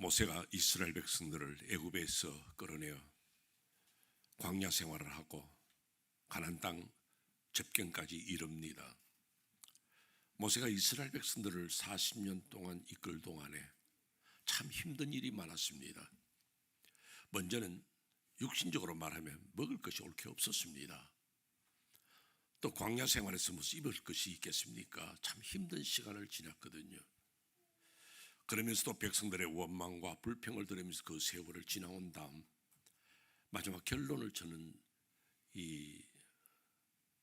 모세가 이스라엘 백성들을 애굽에서 끌어내어 광야 생활을 하고 가나안 땅 접경까지 이릅니다. 모세가 이스라엘 백성들을 40년 동안 이끌 동안에 참 힘든 일이 많았습니다. 먼저는 육신적으로 말하면 먹을 것이 옳게 없었습니다. 또 광야 생활에서 무슨 입을 것이 있겠습니까? 참 힘든 시간을 지났거든요. 그러면서도 백성들의 원망과 불평을 들으면서 그 세월을 지나온 다음 마지막 결론을 저는 이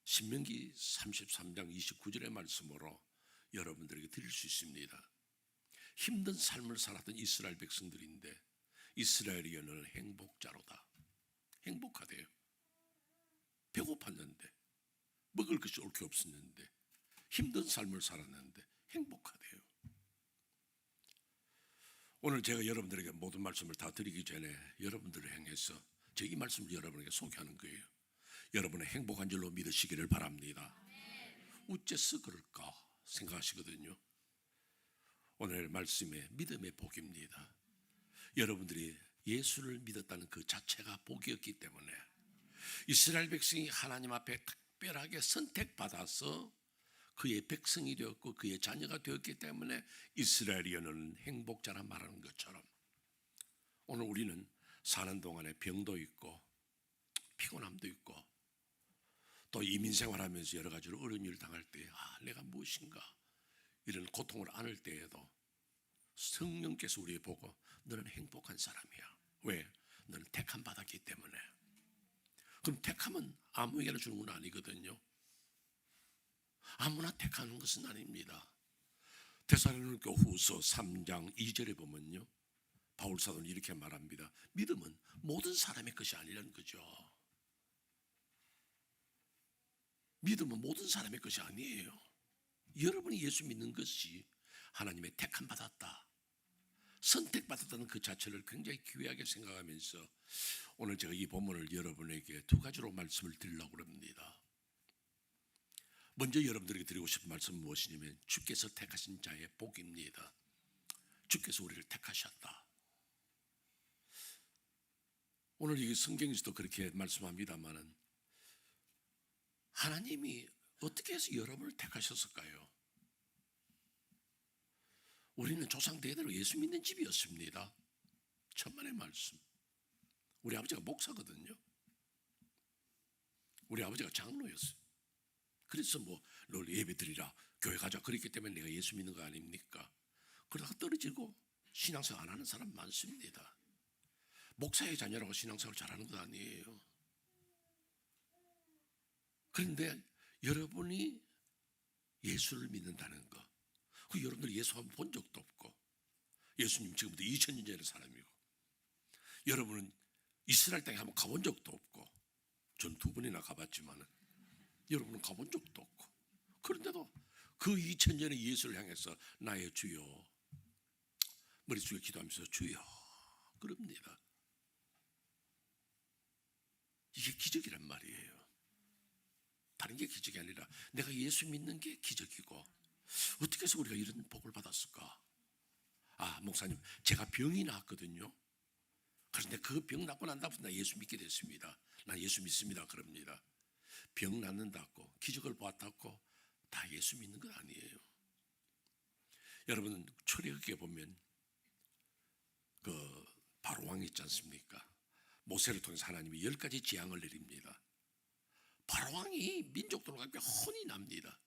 신명기 33장 29절의 말씀으로 여러분들에게 드릴 수 있습니다. 힘든 삶을 살았던 이스라엘 백성들인데 이스라엘이 너는 행복자로다. 행복하대요. 배고팠는데 먹을 것이 옳게 없었는데 힘든 삶을 살았는데 행복하대요. 오늘 제가 여러분들에게 모든 말씀을 다 드리기 전에 여러분들을 향해서 제 이 말씀을 여러분에게 소개하는 거예요. 여러분의 행복한 줄로 믿으시기를 바랍니다. 어째서 그럴까 생각하시거든요. 오늘 말씀의 믿음의 복입니다. 여러분들이 예수를 믿었다는 그 자체가 복이었기 때문에 이스라엘 백성이 하나님 앞에 특별하게 선택받아서 그의 백성이 되었고 그의 자녀가 되었기 때문에 이스라엘이여는 행복자라 말하는 것처럼 오늘 우리는 사는 동안에 병도 있고 피곤함도 있고 또 이민생활하면서 여러 가지로 어려운 일을 당할 때 내가 무엇인가 이런 고통을 안을 때에도 성령께서 우리에게 보고 너는 행복한 사람이야. 왜? 너는 택함 받았기 때문에. 그럼 택함은 아무에게나 주는 건 아니거든요. 아무나 택하는 것은 아닙니다. 데살로니가 후서 3장 2절에 보면요, 바울 사도는 이렇게 말합니다. 믿음은 모든 사람의 것이 아니라는 거죠. 믿음은 모든 사람의 것이 아니에요. 여러분이 예수 믿는 것이 하나님의 택함 받았다, 선택받았다는 그 자체를 굉장히 귀하게 생각하면서 오늘 제가 이 본문을 여러분에게 두 가지로 말씀을 드리려고 합니다. 먼저 여러분들에게 드리고 싶은 말씀은 무엇이냐면 주께서 택하신 자의 복입니다. 주께서 우리를 택하셨다. 오늘 이 성경에서도 그렇게 말씀합니다마는 하나님이 어떻게 해서 여러분을 택하셨을까요? 우리는 조상 대대로 예수 믿는 집이었습니다. 천만의 말씀. 우리 아버지가 목사거든요. 우리 아버지가 장로였어요. 그래서 널 예배 드리라, 교회 가자 그랬기 때문에 내가 예수 믿는 거 아닙니까? 그러다가 떨어지고 신앙생활 안 하는 사람 많습니다. 목사의 자녀라고 신앙생활 잘하는 것 아니에요. 그런데 여러분이 예수를 믿는다는 거, 그 여러분들 예수 한번 본 적도 없고 예수님 지금부터 2000년 전의 사람이고 여러분은 이스라엘 땅에 한번 가본 적도 없고 전 2번이나 가봤지만은 여러분은 가본 적도 없고 그런데도 그 2000년의 예수를 향해서 나의 주여 머릿속에 기도하면서 주여 그럽니다. 이게 기적이란 말이에요. 다른 게 기적이 아니라 내가 예수 믿는 게 기적이고 어떻게 해서 우리가 이런 복을 받았을까? 목사님 제가 병이 났거든요. 그런데 그 병 낫고 난 다음부터 나 예수 믿게 됐습니다. 나 예수 믿습니다. 그럽니다. 병 낫는다고 기적을 보았다고 다 예수 믿는 건 아니에요. 여러분 출애굽기에 보면 그 바로 왕이 있지 않습니까? 모세를 통해서 하나님이 10가지 재앙을 내립니다. 바로 왕이 민족들과 함께 혼이 납니다.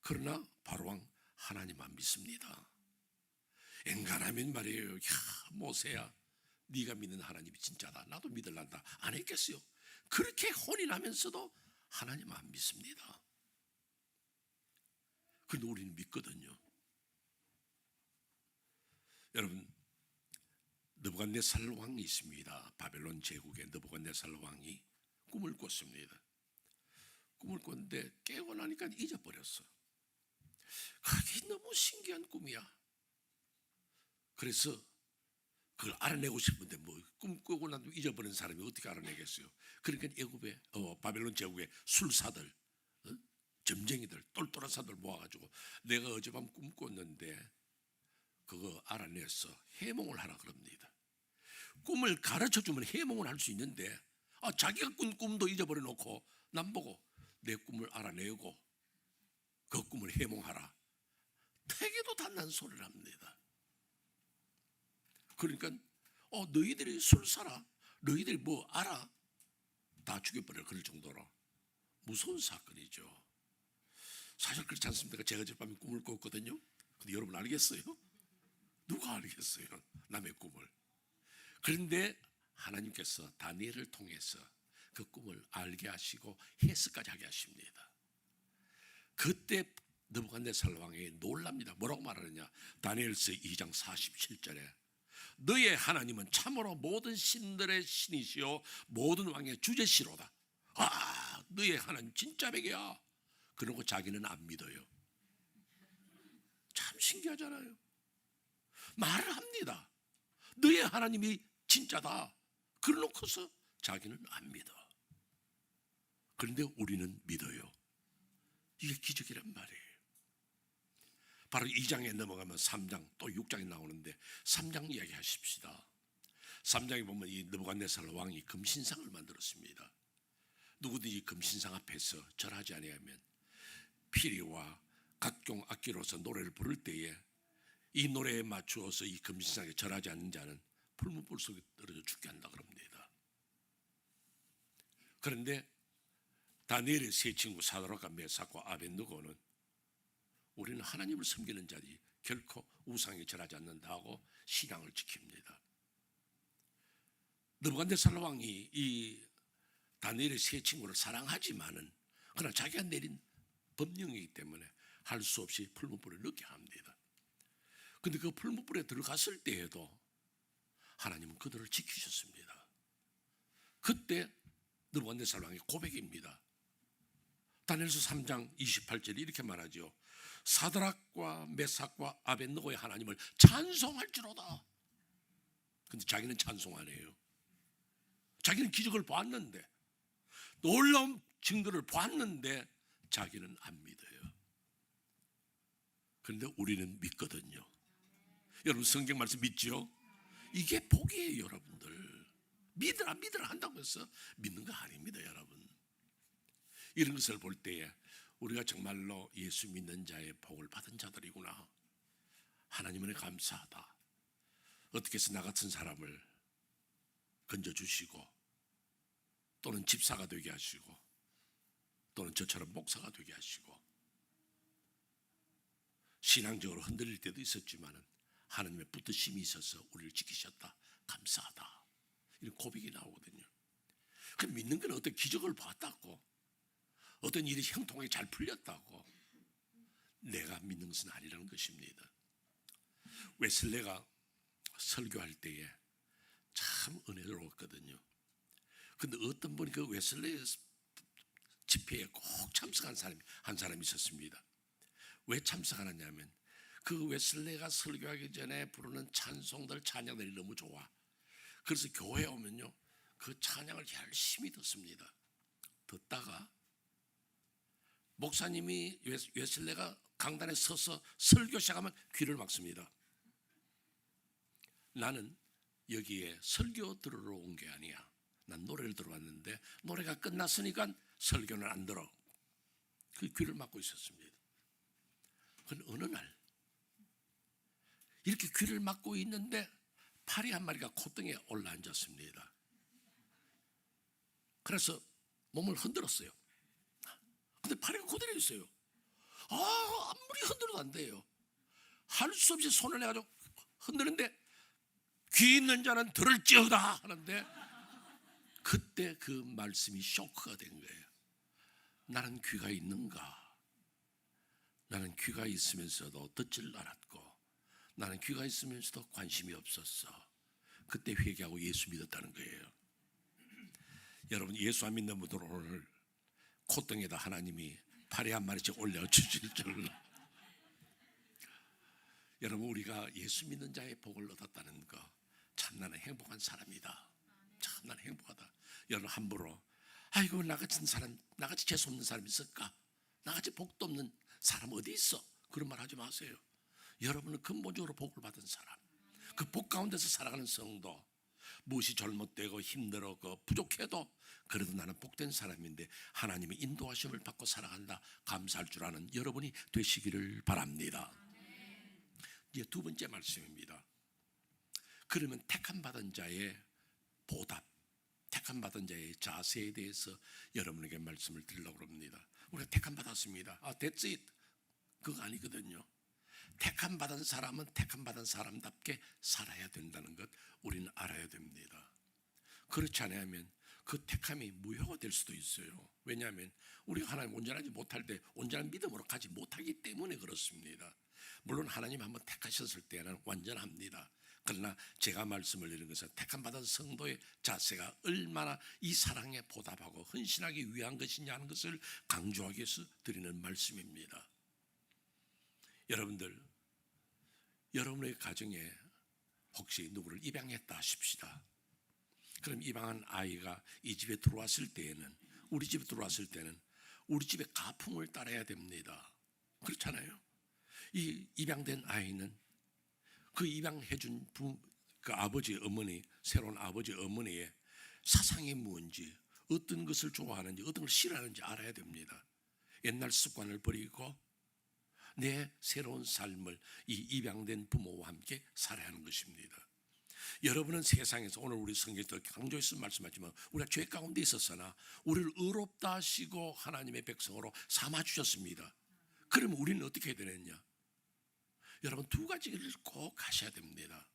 그러나 바로 왕 하나님만 믿습니다. 엔간하면 말이에요. 모세야 네가 믿는 하나님이 진짜다, 나도 믿을란다 안 했겠어요? 그렇게 혼이 나면서도 하나님 안 믿습니다. 그런데 우리는 믿거든요. 여러분 느부갓네살 왕이 있습니다. 바벨론 제국의 느부갓네살 왕이 꿈을 꿨습니다. 꿈을 꿨는데 깨고 나니까 잊어버렸어. 그게 너무 신기한 꿈이야. 그래서 그걸 알아내고 싶은데 꿈 꾸고 난 뒤 잊어버린 사람이 어떻게 알아내겠어요? 그러니까 애굽의 바벨론 제국의 술사들, 점쟁이들, 똘똘한 사람들 모아가지고 내가 어젯밤 꿈 꿨는데 그거 알아내서 해몽을 하라 그럽니다. 꿈을 가르쳐주면 해몽을 할 수 있는데 자기가 꾼 꿈도 잊어버려 놓고 남보고 내 꿈을 알아내고 그 꿈을 해몽하라. 태계도 단난 소리를 합니다. 그러니까 너희들이 술 사라, 너희들이 뭐 알아, 다 죽여버려. 그럴 정도로 무서운 사건이죠. 사실 그렇지 않습니까? 제가 어젯밤에 꿈을 꿨거든요. 근데 여러분 알겠어요? 누가 알겠어요? 남의 꿈을. 그런데 하나님께서 다니엘을 통해서 그 꿈을 알게 하시고 해석까지 하게 하십니다. 그때 느부갓네살 왕이 놀랍니다. 뭐라고 말하느냐? 다니엘서 2장 47절에 너의 하나님은 참으로 모든 신들의 신이시요 모든 왕의 주제시로다. 너의 하나님 진짜 백이야. 그러고 자기는 안 믿어요. 참 신기하잖아요. 말을 합니다. 너의 하나님이 진짜다. 그러놓고서 자기는 안 믿어. 그런데 우리는 믿어요. 이게 기적이란 말이에요. 바로 2장에 넘어가면 3장 또 6장에 나오는데 3장 이야기 하십시다. 3장에 보면 이 느부갓네살 왕이 금신상을 만들었습니다. 누구든지 금신상 앞에서 절하지 아니하면 피리와 각종 악기로서 노래를 부를 때에 이 노래에 맞추어서 이 금신상에 절하지 않는 자는 풀무불 속에 떨어져 죽게 한다 그럽니다. 그런데 다니엘의 세 친구 사드락과 메삭과 아벳느고는 우리는 하나님을 섬기는 자들이 결코 우상에 절하지 않는다 하고 신앙을 지킵니다. 느부갓네살 왕이 이 다니엘의 세 친구를 사랑하지만은 그러나 자기가 내린 법령이기 때문에 할 수 없이 풀무불에 넣게 합니다. 그런데 그 풀무불에 들어갔을 때에도 하나님은 그들을 지키셨습니다. 그때 느부갓네살 왕의 고백입니다. 다니엘서 3장 28절에 이렇게 말하죠. 사드락과 메삭과 아벳느고의 하나님을 찬송할지로다. 근데 자기는 찬송 안 해요. 자기는 기적을 봤는데, 놀라운 증거를 봤는데 자기는 안 믿어요. 그런데 우리는 믿거든요. 여러분 성경 말씀 믿죠? 이게 복이에요. 여러분들 믿으라 한다고 해서 믿는 거 아닙니다. 여러분, 이런 것을 볼 때에 우리가 정말로 예수 믿는 자의 복을 받은 자들이구나. 하나님은 감사하다. 어떻게 해서 나 같은 사람을 건져주시고 또는 집사가 되게 하시고 또는 저처럼 목사가 되게 하시고 신앙적으로 흔들릴 때도 있었지만 하나님의 붙드심이 있어서 우리를 지키셨다. 감사하다. 이런 고백이 나오거든요. 그럼 믿는 건 어떤 기적을 봤다고 어떤 일이 형통하게 잘 풀렸다고 내가 믿는 것은 아니라는 것입니다. 웨슬레가 설교할 때에 참 은혜로웠거든요. 그런데 어떤 분이 그 웨슬레 집회에 꼭 참석한 한 사람이 있었습니다. 왜 참석하느냐면 그 웨슬레가 설교하기 전에 부르는 찬송들 찬양들이 너무 좋아. 그래서 교회에 오면요 그 찬양을 열심히 듣습니다. 듣다가 목사님이 웨슬레가 강단에 서서 설교 시작하면 귀를 막습니다. 나는 여기에 설교 들으러 온 게 아니야. 난 노래를 들어왔는데 노래가 끝났으니까 설교는 안 들어. 그 귀를 막고 있었습니다. 그건 어느 날 이렇게 귀를 막고 있는데 파리 한 마리가 콧등에 올라앉았습니다. 그래서 몸을 흔들었어요. 근데 파리가 그대로 있어요. 아무리 흔들어도 안 돼요. 할 수 없이 손을 내가지고 흔드는데 귀 있는 자는 들을지어다 하는데 그때 그 말씀이 쇼크가 된 거예요. 나는 귀가 있는가? 나는 귀가 있으면서도 듣질 않았고 나는 귀가 있으면서도 관심이 없었어. 그때 회개하고 예수 믿었다는 거예요. 여러분 예수 안 믿는 분들은 오늘 콧등에다 하나님이 파리 한 마리씩 올려주실 줄로. 여러분 우리가 예수 믿는 자의 복을 얻었다는 거 참 나는 행복한 사람이다. 참 나는 행복하다. 여러분 함부로 아이고 나 같은 사람, 나같이 재수 없는 사람이 있을까? 나같이 복도 없는 사람 어디 있어? 그런 말 하지 마세요. 여러분은 근본적으로 복을 받은 사람, 그 복 가운데서 살아가는 성도, 무엇이 잘못되고 힘들고 부족해도 그래도 나는 복된 사람인데 하나님의 인도하심을 받고 살아간다, 감사할 줄 아는 여러분이 되시기를 바랍니다. 이제 두 번째 말씀입니다. 그러면 택함받은 자의 보답, 택함받은 자의 자세에 대해서 여러분에게 말씀을 드리려고 합니다. 우리가 택함받았습니다. that's it. 그거 아니거든요. 택함받은 사람은 택함받은 사람답게 살아야 된다는 것 우리는 알아야 됩니다. 그렇지 않으면 그 택함이 무효가 될 수도 있어요. 왜냐하면 우리가 하나님 온전하지 못할 때 온전한 믿음으로 가지 못하기 때문에 그렇습니다. 물론 하나님 한번 택하셨을 때는 완전합니다. 그러나 제가 말씀을 드리는 것은 택함받은 성도의 자세가 얼마나 이 사랑에 보답하고 헌신하기 위한 것이냐 하는 것을 강조하기 위해서 드리는 말씀입니다. 여러분들, 여러분의 가정에 혹시 누구를 입양했다 하십시다. 그럼 입양한 아이가 이 집에 들어왔을 때에는, 우리 집에 들어왔을 때는 우리 집의 가풍을 따라야 됩니다. 그렇잖아요. 이 입양된 아이는 그 입양해준 그 아버지 어머니, 새로운 아버지 어머니의 사상이 뭔지, 어떤 것을 좋아하는지 어떤 걸 싫어하는지 알아야 됩니다. 옛날 습관을 버리고 내 새로운 삶을 이 입양된 부모와 함께 살아야 하는 것입니다. 여러분은 세상에서, 오늘 우리 성경에서 강조해서 말씀하지만 우리가 죄 가운데 있었으나 우리를 의롭다 하시고 하나님의 백성으로 삼아주셨습니다. 그러면 우리는 어떻게 해야 되느냐? 여러분, 두 가지를 꼭 하셔야 됩니다.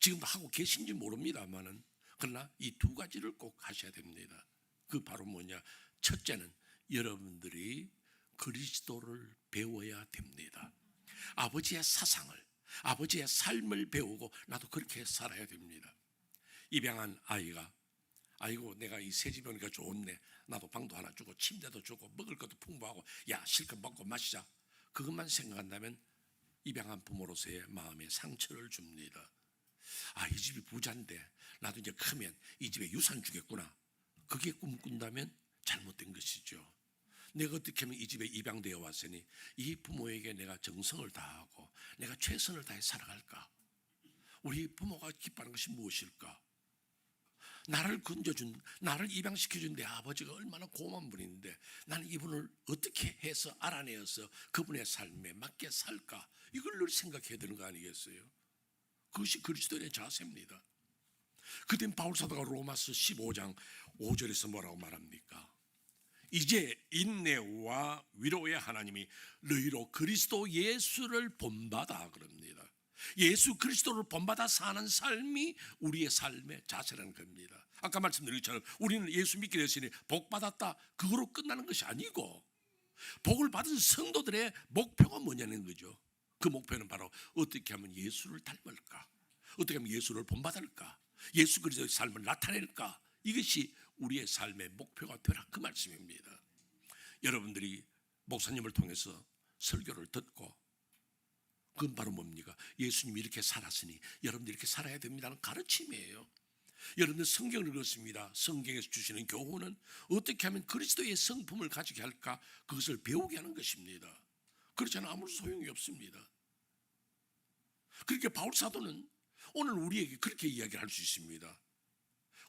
지금도 하고 계신지 모릅니다만은, 그러나 이 두 가지를 꼭 하셔야 됩니다. 그 바로 뭐냐? 첫째는 여러분들이 그리스도를 배워야 됩니다. 아버지의 사상을, 아버지의 삶을 배우고 나도 그렇게 살아야 됩니다. 입양한 아이가, 아이고 내가 이 새집에 오니까 좋네, 나도 방도 하나 주고 침대도 주고 먹을 것도 풍부하고 야 실컷 먹고 마시자, 그것만 생각한다면 입양한 부모로서의 마음에 상처를 줍니다. 아, 이 집이 부자인데 나도 이제 크면 이 집에 유산 주겠구나, 그게 꿈꾼다면 잘못된 것이죠. 내가 어떻게 하면 이 집에 입양되어 왔으니 이 부모에게 내가 정성을 다하고 내가 최선을 다해 살아갈까? 우리 부모가 기뻐하는 것이 무엇일까? 나를 건져준, 나를 입양시켜준 내 아버지가 얼마나 고마운 분인데 나는 이분을 어떻게 해서 알아내어서 그분의 삶에 맞게 살까? 이걸 늘 생각해야 되는 거 아니겠어요? 그것이 그리스도인의 자세입니다. 그땐 바울사도가 로마서 15장 5절에서 뭐라고 말합니까? 이제 인내와 위로의 하나님이 너희로 그리스도 예수를 본받아 그럽니다. 예수 그리스도를 본받아 사는 삶이 우리의 삶의 자세라는 겁니다. 아까 말씀드린 것처럼 우리는 예수 믿게 됐으니 복 받았다, 그거로 끝나는 것이 아니고 복을 받은 성도들의 목표가 뭐냐는 거죠. 그 목표는 바로 어떻게 하면 예수를 닮을까, 어떻게 하면 예수를 본받을까, 예수 그리스도의 삶을 나타낼까, 이것이 우리의 삶의 목표가 되라, 그 말씀입니다. 여러분들이 목사님을 통해서 설교를 듣고 그건 바로 뭡니까? 예수님이 이렇게 살았으니 여러분들이 이렇게 살아야 됩니다는 가르침이에요. 여러분들 성경을 읽었습니다. 성경에서 주시는 교훈은 어떻게 하면 그리스도의 성품을 가지게 할까, 그것을 배우게 하는 것입니다. 그렇지 않으면 아무 소용이 없습니다. 그렇게 바울 사도는 오늘 우리에게 그렇게 이야기를 할 수 있습니다.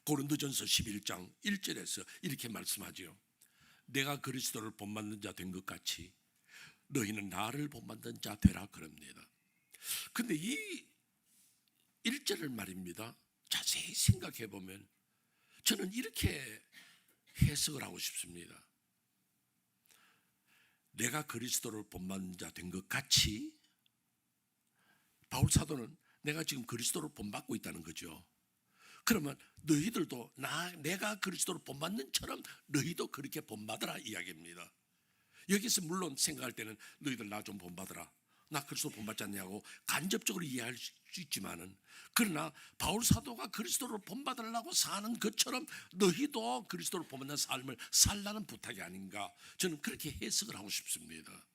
고린도전서 11장 1절에서 이렇게 말씀하죠. 내가 그리스도를 본받는 자 된 것 같이 너희는 나를 본받는 자 되라 그럽니다. 근데 이 1절을 말입니다, 자세히 생각해 보면 저는 이렇게 해석을 하고 싶습니다. 내가 그리스도를 본받는 자 된 것 같이, 바울 사도는 내가 지금 그리스도를 본받고 있다는 거죠. 그러면 너희들도 내가 그리스도를 본받는처럼 너희도 그렇게 본받으라 이야기입니다. 여기서 물론 생각할 때는 너희들 나 좀 본받으라, 나 그리스도 본받지 않냐고 간접적으로 이해할 수 있지만은, 그러나 바울 사도가 그리스도를 본받으려고 사는 것처럼 너희도 그리스도를 본받는 삶을 살라는 부탁이 아닌가, 저는 그렇게 해석을 하고 싶습니다.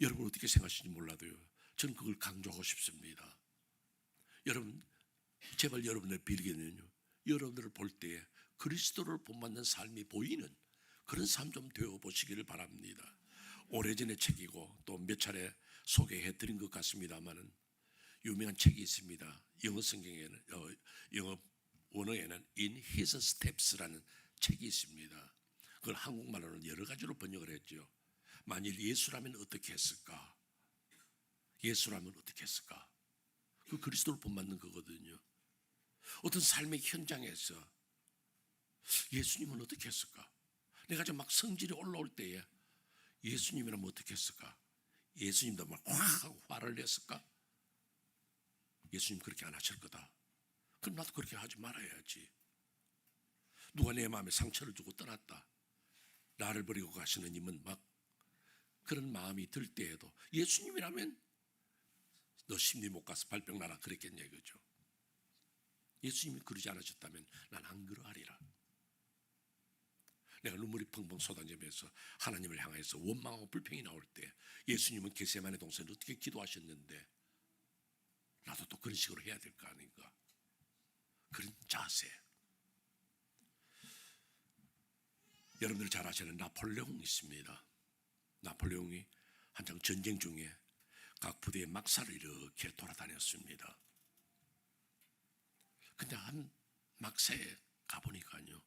여러분 어떻게 생각하시는지 몰라도요, 저는 그걸 강조하고 싶습니다. 여러분 제발 여러분의 빌기는요, 여러분들을 볼 때에 그리스도를 본받는 삶이 보이는 그런 삶 좀 되어 보시기를 바랍니다. 오래전의 책이고 또 몇 차례 소개해 드린 것 같습니다만은 유명한 책이 있습니다. 영어 성경에는 영어 원어에는 In His Steps라는 책이 있습니다. 그걸 한국말로는 여러 가지로 번역을 했죠. 만일 예수라면 어떻게 했을까? 예수라면 어떻게 했을까? 그 그리스도를 본받는 거거든요. 어떤 삶의 현장에서 예수님은 어떻게 했을까? 내가 좀 막 성질이 올라올 때에 예수님이라면 어떻게 했을까? 예수님도 막 확 하고 화를 냈을까? 예수님 그렇게 안 하실 거다. 그럼 나도 그렇게 하지 말아야지. 누가 내 마음에 상처를 주고 떠났다. 나를 버리고 가시는 님은 막 그런 마음이 들 때에도 예수님이라면 너 심리 못 가서 발병 나라 그랬겠냐 이거죠. 예수님이 그러지 않으셨다면 난 안 그러하리라. 내가 눈물이 펑펑 쏟아지면서 하나님을 향해서 원망하고 불평이 나올 때 예수님은 겟세마네 동산에 어떻게 기도하셨는데 나도 또 그런 식으로 해야 될 거 아닌가. 그런 자세. 여러분들 잘 아시는 나폴레옹이 있습니다. 나폴레옹이 한창 전쟁 중에 각 부대의 막사를 이렇게 돌아다녔습니다. 근데 한 막사에 가보니까요,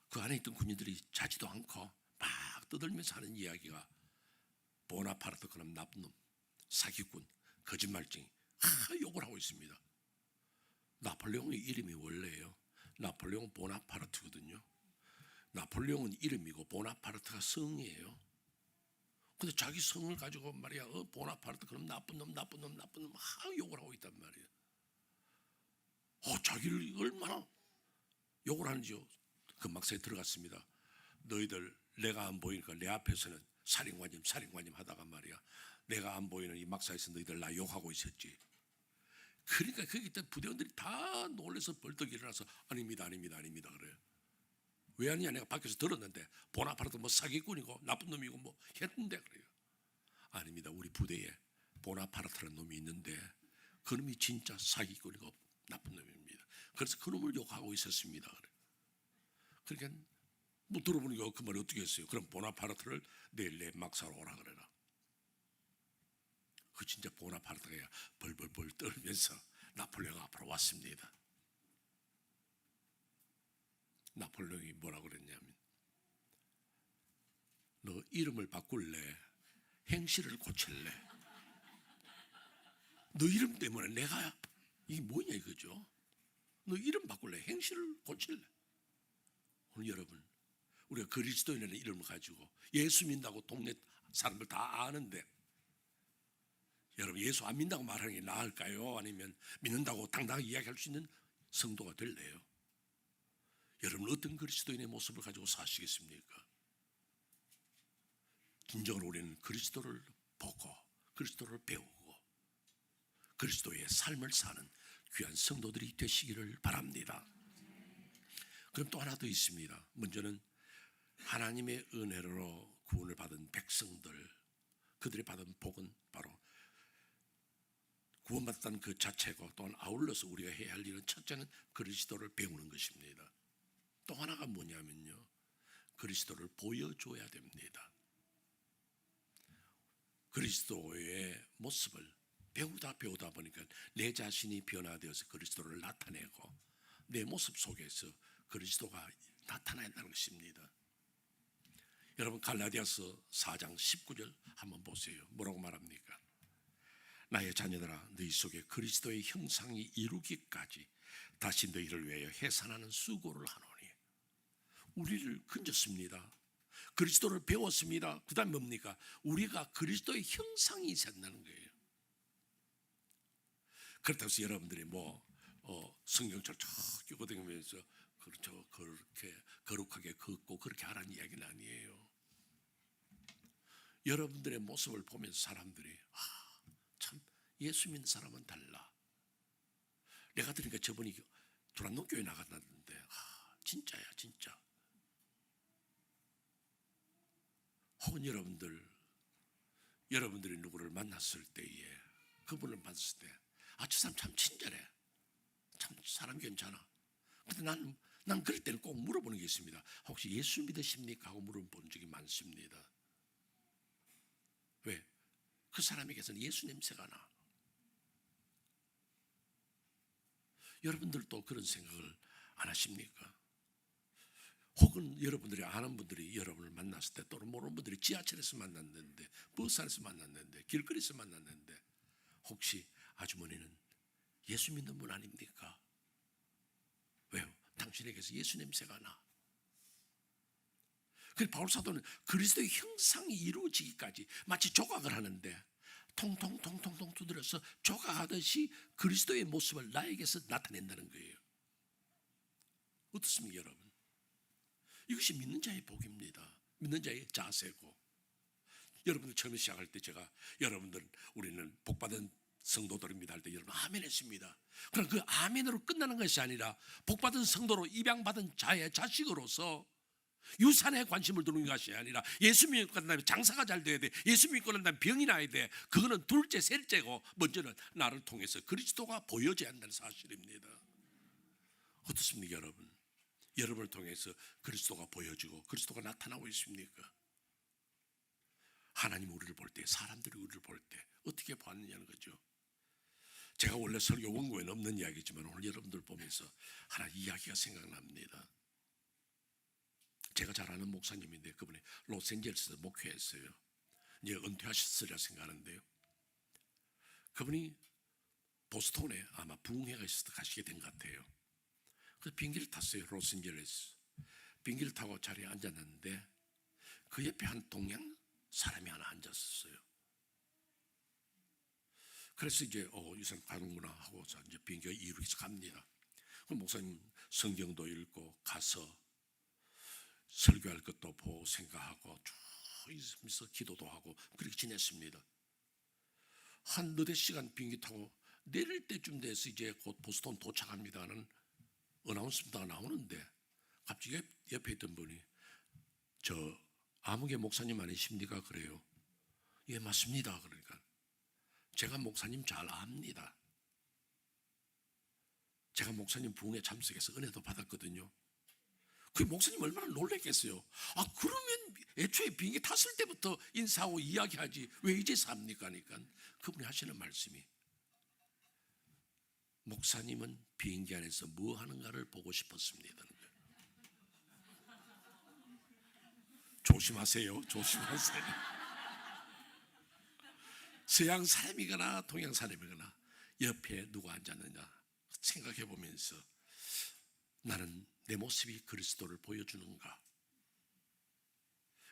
그 안에 있던 군인들이 자지도 않고 막 떠들면서 하는 이야기가 보나파르트 그놈 나쁜 놈, 사기꾼, 거짓말쟁이 욕을 하고 있습니다. 나폴레옹의 이름이 원래요, 나폴레옹 보나파르트거든요. 나폴레옹은 이름이고 보나파르트가 성이에요. 근데 자기 성을 가지고 말이야, 보나파르트 그럼 나쁜 놈 막 욕을 하고 있단 말이에요. 자기를 얼마나 욕을 하는지요. 그 막사에 들어갔습니다. 너희들 내가 안 보이니까 내 앞에서는 살인관님 하다가 말이야, 내가 안 보이는 이 막사에서 너희들 나 욕하고 있었지. 그러니까 거기 있던 부대원들이 다 놀라서 벌떡 일어나서 아닙니다 그래요. 왜 아니냐, 내가 밖에서 들었는데 보나파르트 뭐 사기꾼이고 나쁜 놈이고 뭐 했는데 그래요. 아닙니다, 우리 부대에 보나파르트라는 놈이 있는데 그 놈이 진짜 사기꾼이고 나쁜 놈입니다. 그래서 그 놈을 욕하고 있었습니다. 그러니까 뭐 들어보니까 그 말이 어떻게 했어요? 그럼 보나파르트를 내일 내 막사로 오라 그래라. 그 진짜 보나파르트가 벌벌벌 떨면서 나폴레옹 앞으로 왔습니다. 나폴레옹이 뭐라고 그랬냐면, 너 이름을 바꿀래? 행실을 고칠래? 너 이름 때문에 내가 이게 뭐냐 이거죠. 너 이름 바꿀래? 행실을 고칠래? 오늘 여러분, 우리가 그리스도인이라는 이름을 가지고 예수 믿는다고 동네 사람들 다 아는데, 여러분 예수 안 믿는다고 말하는 게 나을까요? 아니면 믿는다고 당당하게 이야기할 수 있는 성도가 될래요? 여러분 어떤 그리스도인의 모습을 가지고 사시겠습니까? 진정으로 우리는 그리스도를 보고 그리스도를 배우고 그리스도의 삶을 사는 귀한 성도들이 되시기를 바랍니다. 그럼 또 하나 더 있습니다. 먼저는 하나님의 은혜로 구원을 받은 백성들, 그들이 받은 복은 바로 구원받았다는 그 자체고, 또한 아울러서 우리가 해야 할 일은 첫째는 그리스도를 배우는 것입니다. 또 하나가 뭐냐면요, 그리스도를 보여줘야 됩니다. 그리스도의 모습을 배우다 보니까 내 자신이 변화되어서 그리스도를 나타내고 내 모습 속에서 그리스도가 나타나야 한다는 것입니다. 여러분 갈라디아서 4장 19절 한번 보세요. 뭐라고 말합니까? 나의 자녀들아, 너희 속에 그리스도의 형상이 이루기까지 다시 너희를 위하여 해산하는 수고를 하노니. 우리를 건졌습니다. 그리스도를 배웠습니다. 그 다음 뭡니까? 우리가 그리스도의 형상이 생긴다는 거예요. 그렇다고 해서 여러분들이 성경책 쫙 끼고 다니면서 그렇죠, 그렇게 거룩하게 걷고 그렇게 하라는 이야기는 아니에요. 여러분들의 모습을 보면서 사람들이 참 예수 믿는 사람은 달라. 내가 들으니까 저번에 두란노교회 나갔는데 진짜야 진짜. 혹은 여러분들이 누구를 만났을 때에 그분을 봤을 때 저 사람 참 친절해, 참 사람 괜찮아. 근데 난 그럴 때는 꼭 물어보는 게 있습니다. 혹시 예수 믿으십니까? 하고 물어본 적이 많습니다. 왜? 그 사람에게서는 예수 냄새가 나. 여러분들도 그런 생각을 안 하십니까? 혹은 여러분들이 아는 분들이 여러분을 만났을 때, 또는 모르는 분들이 지하철에서 만났는데, 버스 안에서 만났는데, 길거리에서 만났는데, 혹시 아주머니는 예수 믿는 분 아닙니까? 왜요? 당신에게서 예수 냄새가 나. 그래서 바울 사도는 그리스도의 형상이 이루어지기까지 마치 조각을 하는데 통통통통통 두드려서 조각하듯이 그리스도의 모습을 나에게서 나타낸다는 거예요. 어떻습니까, 여러분? 이것이 믿는 자의 복입니다. 믿는 자의 자세고. 여러분들 처음에 시작할 때 제가 여러분들 우리는 복받은 성도들입니다 할 때 여러분 아멘 했습니다. 그럼 그 아멘으로 끝나는 것이 아니라 복받은 성도로 입양받은 자의 자식으로서 유산에 관심을 두는 것이 아니라 예수 믿고 난 다음에 장사가 잘 돼야 돼. 예수 믿고 난 다음에 병이 나야 돼. 그거는 둘째, 셋째고 먼저는 나를 통해서 그리스도가 보여져야 한다는 사실입니다. 어떻습니까, 여러분? 여러분을 통해서 그리스도가 보여지고 그리스도가 나타나고 있습니까? 하나님 우리를 볼 때, 사람들이 우리를 볼 때 어떻게 봤느냐는 거죠. 제가 원래 설교 원고에는 없는 이야기지만 오늘 여러분들 보면서 하나 이야기가 생각납니다. 제가 잘 아는 목사님인데 그분이 로스앤젤레스에서 목회했어요. 이제 은퇴하셨으리라 생각하는데요. 그분이 보스턴에 아마 부흥회가 있어서 가시게 된 것 같아요. 그래서 비행기를 탔어요. 로스앤젤레스. 비행기를 타고 자리에 앉았는데 그 옆에 한 동양 사람이 하나 앉았었어요. 그래서 이제 이 사람 가는구나 하고 이제 비행기가 이륙해서 갑니다. 그럼 목사님 성경도 읽고 가서 설교할 것도 보고 생각하고 쭉 있으면서 기도도 하고 그렇게 지냈습니다. 한 너댓 시간 비행기 타고 내릴 때쯤 돼서 이제 곧 보스턴 도착합니다는 어나운스먼트가 나오는데 갑자기 옆에 있던 분이 저 아무개 목사님 아니십니까? 그래요. 예, 맞습니다. 그러니까 제가 목사님 잘 압니다. 제가 목사님 부흥회 참석해서 은혜도 받았거든요. 그 목사님 얼마나 놀랬겠어요. 그러면 애초에 비행기 탔을 때부터 인사하고 이야기하지 왜 이제서 합니까? 그러니까 그분이 하시는 말씀이 목사님은 비행기 안에서 뭐 하는가를 보고 싶었습니다. 조심하세요. 조심하세요. 서양 사람이거나 동양 사람이거나 옆에 누가 앉았느냐 생각해 보면서 나는 내 모습이 그리스도를 보여주는가?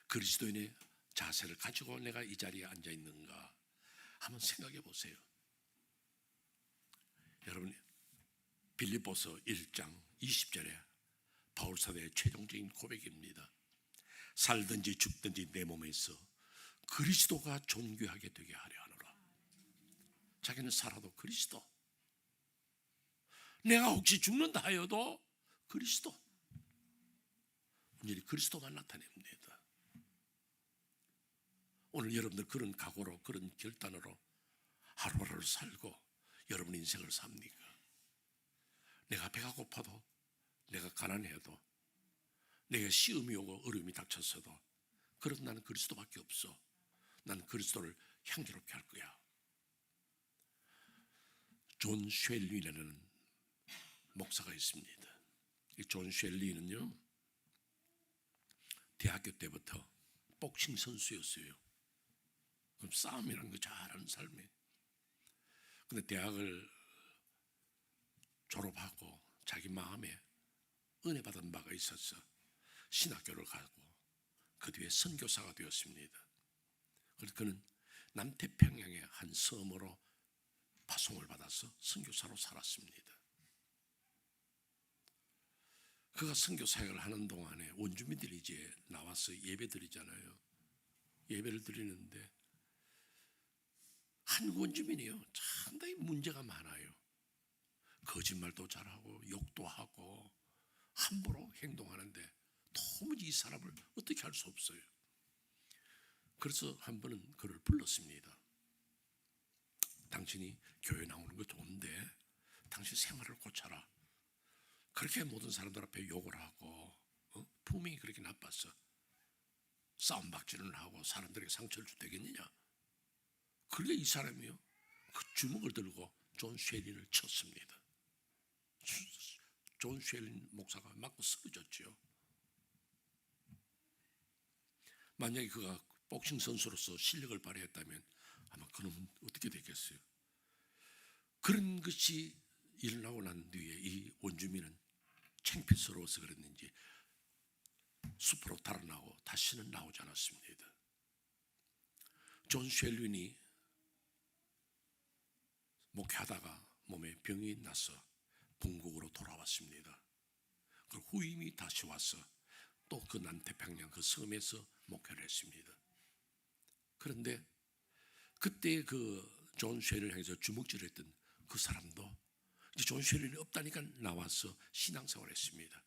그리스도인의 자세를 가지고 내가 이 자리에 앉아 있는가? 한번 생각해 보세요. 여러분 빌립보서 1장 20절에 바울 사도의 최종적인 고백입니다. 살든지 죽든지 내 몸에서 그리스도가 존귀하게 되게 하려 하노라. 자기는 살아도 그리스도, 내가 혹시 죽는다 하여도 그리스도, 온전히 그리스도만 나타냅니다. 오늘 여러분들 그런 각오로 그런 결단으로 하루하루를 살고 여러분 인생을 삽니까? 내가 배가 고파도, 내가 가난해도, 내가 시험이 오고 어려움이 닥쳤어도 그래도 나는 그리스도밖에 없어. 나는 그리스도를 향기롭게 할 거야. 존 쉘리라는 목사가 있습니다. 이 존 쉘리는요 대학교 때부터 복싱 선수였어요. 그럼 싸움이라는 거 잘하는 삶이에요. 근데 대학을 졸업하고 자기 마음에 은혜 받은 바가 있어서 신학교를 가고 그 뒤에 선교사가 되었습니다. 그래서 그는 남태평양의 한 섬으로 파송을 받아서 선교사로 살았습니다. 그가 선교 사역을 하는 동안에 원주민들이 이제 나와서 예배 드리잖아요. 예배를 드리는데 한 원주민이요 상당히 문제가 많아요. 거짓말도 잘하고 욕도 하고 함부로 행동하는데 도무지 이 사람을 어떻게 할 수 없어요. 그래서 한 번은 그를 불렀습니다. 당신이 교회 나오는 거 좋은데 당신 생활을 고쳐라. 그렇게 모든 사람들 앞에 욕을 하고 품행이 그렇게 나빴어. 싸움박질을 하고 사람들에게 상처를 줄 되겠느냐. 그런데 이 사람이요, 그 주먹을 들고 존 쉐린을 쳤습니다. 존 쉐린 목사가 맞고 쓰러졌죠. 만약에 그가 복싱 선수로서 실력을 발휘했다면 아마 그는 어떻게 되겠어요? 그런 것이 일어나고 난 뒤에 이 원주민은 창피스러워서 그랬는지 숲으로 달아나고 다시는 나오지 않았습니다. 존 쉘린이 목회하다가 몸에 병이 나서 본국으로 돌아왔습니다. 그 후임이 다시 와서 또 그 남태평양 그 섬에서 목회를 했습니다. 그런데 그때 그 존 쉘린을 향해서 주먹질했던 그 사람도 이제 존 쉘린이 없다니까 나와서 신앙생활을 했습니다.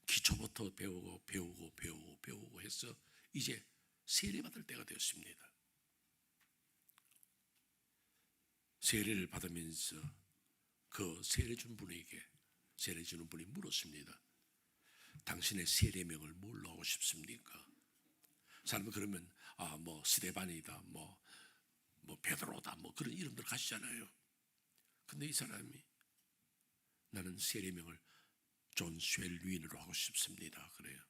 기초부터 배우고 해서 이제 세례받을 때가 되었습니다. 세례를 받으면서 그 세례 준 분에게, 세례 주는 분이 물었습니다. 당신의 세례명을 뭘로 하고 싶습니까? 사람은 그러면 뭐 스데반이다, 뭐 베드로다, 뭐 그런 이름들 가시잖아요. 근데 이 사람이 나는 세례명을 존 쉘윈으로 하고 싶습니다. 그래요.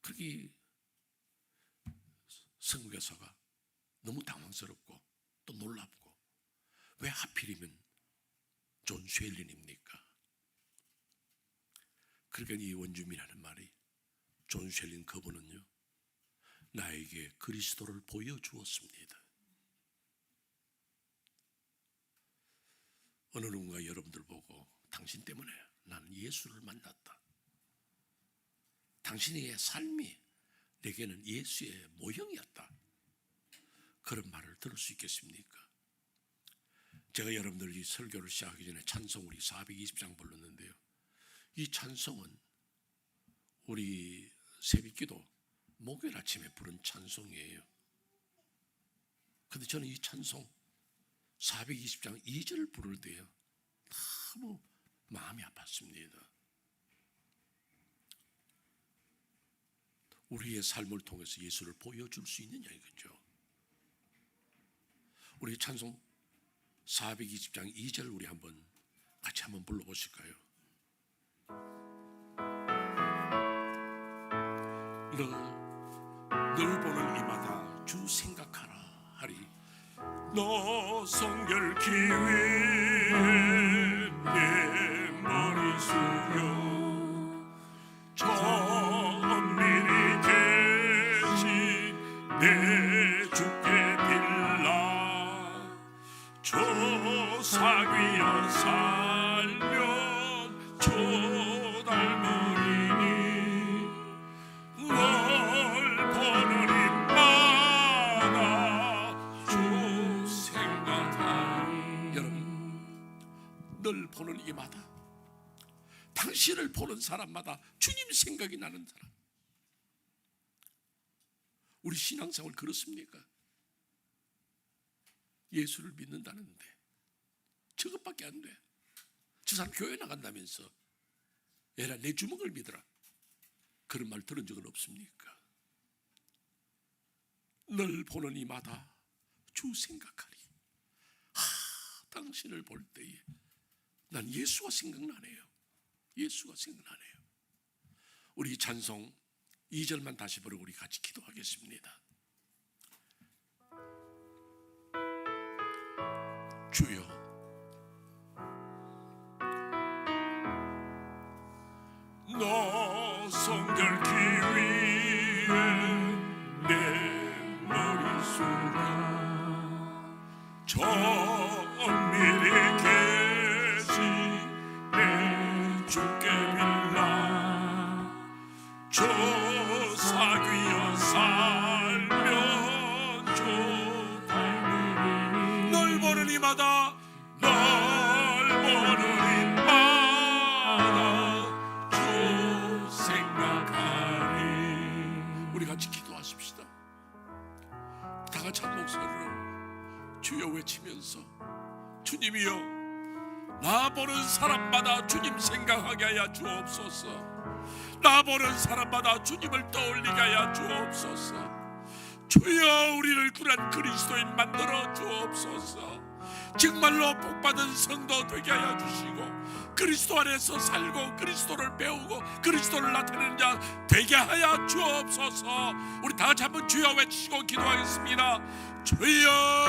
그게 성교사가 너무 당황스럽고 또 놀랍고, 왜 하필이면 존 쉘린입니까? 그러니까 이 원주민이라는 말이, 존 쉘린 그분은요, 나에게 그리스도를 보여주었습니다. 어느 누군가 여러분들 보고 당신 때문에 나는 예수를 만났다, 당신의 삶이 내게는 예수의 모형이었다, 그런 말을 들을 수 있겠습니까? 제가 여러분들 이 설교를 시작하기 전에 찬송 우리 420장 불렀는데요, 이 찬송은 우리 새벽기도 목요일 아침에 부른 찬송이에요. 근데 저는 이 찬송 420장 2절을 부를 때요, 너무 마음이 아팠습니다. 우리의 삶을 통해서 예수를 보여줄 수 있느냐 이거죠. 우리 찬송 420장 2절 우리 같이 한번 불러보실까요? 늘 보는 이마다 주 생각하라 하리. 너 성결 기위에 내 머리 숙여 저 엄밀히 계신 내 주께 빌라. 조사귀여 살면 조 닮으리니 널 보는 입마다 주 생각하니. 여러분, 늘 보는 이마다, 당신을 보는 사람마다 주님 생각이 나는 사람. 우리 신앙생활 그렇습니까? 예수를 믿는다는데 저것밖에 안 돼. 저 사람 교회 나간다면서 얘라 내 주먹을 믿어라, 그런 말 들은 적은 없습니까? 늘 보는 이마다 주 생각하리. 당신을 볼 때에 난 예수가 생각나네요. 예수가 생각나네요. 우리 찬송 2절만 다시 부르고 우리 같이 기도하겠습니다. 주여, 너 성결 기위에 내 머리 숙여 저 엄밀히 계신 내 주께 빌라. 조사귀여 살면 조 닮으리니 널 보는 이마다, 널 보는 이마다 주 생각하리. 우리 같이 기도하십시다. 다 같이 한 목소리로 주여 외치면서, 주님이여, 나 보는 사람마다 주님 생각하게 하여 주옵소서. 나 보는 사람마다 주님을 떠올리게 하여 주옵소서. 주여 우리를 그런 그리스도인 만들어 주옵소서. 정말로 복받은 성도 되게 하여 주시고 그리스도 안에서 살고 그리스도를 배우고 그리스도를 나타내는 자 되게 하여 주옵소서. 우리 다 같이 한번 주여 외치고 기도하겠습니다. 주여